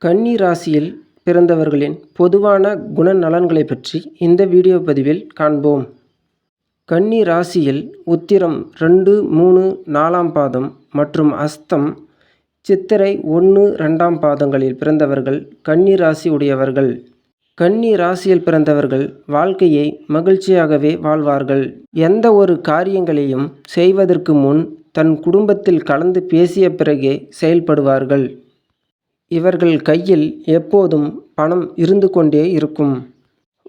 கன்னி ராசியில் பிறந்தவர்களின் பொதுவான குணநலன்களை பற்றி இந்த வீடியோ பதிவில் காண்போம். கன்னி ராசியில் உத்திரம் 2, 3, 4ஆம் பாதம் மற்றும் அஸ்தம், சித்திரை 1, 2ஆம் பாதங்களில் பிறந்தவர்கள் கன்னி ராசி உடையவர்கள். கன்னி ராசியில் பிறந்தவர்கள் வாழ்க்கையை மகிழ்ச்சியாகவே வாழ்வார்கள். எந்த ஒரு காரியங்களையும் செய்வதற்கு முன் தன் குடும்பத்தில் கலந்து பேசிய பிறகே செயல்படுவார்கள். இவர்கள் கையில் எப்போதும் பணம் இருந்து கொண்டே இருக்கும்.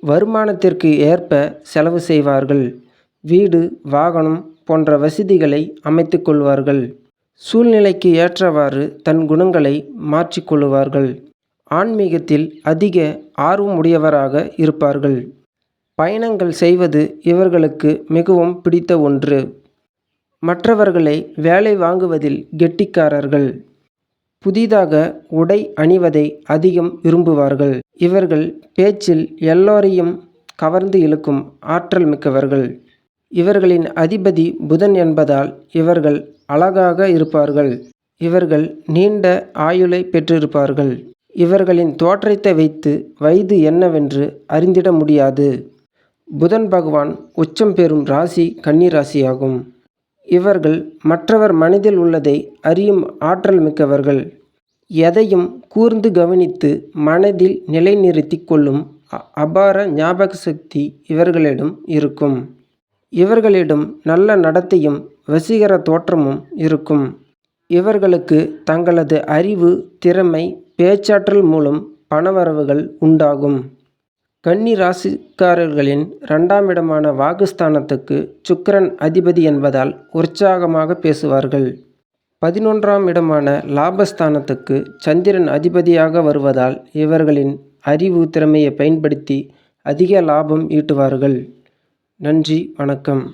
வருமானத்திற்கு ஏற்ப செலவு செய்வார்கள். வீடு, வாகனம் போன்ற வசதிகளை அமைத்து கொள்வார்கள். சூழ்நிலைக்கு ஏற்றவாறு தன் குணங்களை மாற்றிக்கொள்வார்கள். ஆன்மீகத்தில் அதிக ஆர்வம் உடையவராக இருப்பார்கள். பயணங்கள் செய்வது இவர்களுக்கு மிகவும் பிடித்த ஒன்று. மற்றவர்களை வேலை வாங்குவதில் கெட்டிக்காரர்கள். புதிதாக உடை அணிவதை அதிகம் விரும்புவார்கள். இவர்கள் பேச்சில் எல்லோரையும் கவர்ந்து இழுக்கும் ஆற்றல் மிக்கவர்கள். இவர்களின் அதிபதி புதன் என்பதால் இவர்கள் அழகாக இருப்பார்கள். இவர்கள் நீண்ட ஆயுளை பெற்றிருப்பார்கள். இவர்களின் தோற்றத்தை வைத்து வயது என்னவென்று அறிந்திட முடியாது. புதன் பகவான் உச்சம் பெறும் ராசி கன்னி ராசியாகும். இவர்கள் மற்றவர் மனதில் உள்ளதை அறியும் ஆற்றல் மிக்கவர்கள். எதையும் கூர்ந்து கவனித்து மனதில் நிலைநிறுத்தி கொள்ளும் அபார ஞாபக சக்தி இவர்களிடம் இருக்கும். இவர்களிடம் நல்ல நடத்தையும் வசீகர தோற்றமும் இருக்கும். இவர்களுக்கு தங்களது அறிவு, திறமை, பேச்சாற்றல் மூலம் பணவரவுகள் உண்டாகும். கன்னி ராசிக்காரர்களின் 2ஆம் இடமான வாக்குஸ்தானத்துக்கு சுக்கிரன் அதிபதி என்பதால் உற்சாகமாக பேசுவார்கள். 11ஆம் இடமான லாபஸ்தானத்துக்கு சந்திரன் அதிபதியாக வருவதால் இவர்களின் அறிவு, திறமையை பயன்படுத்தி அதிக லாபம் ஈட்டுவார்கள். நன்றி, வணக்கம்.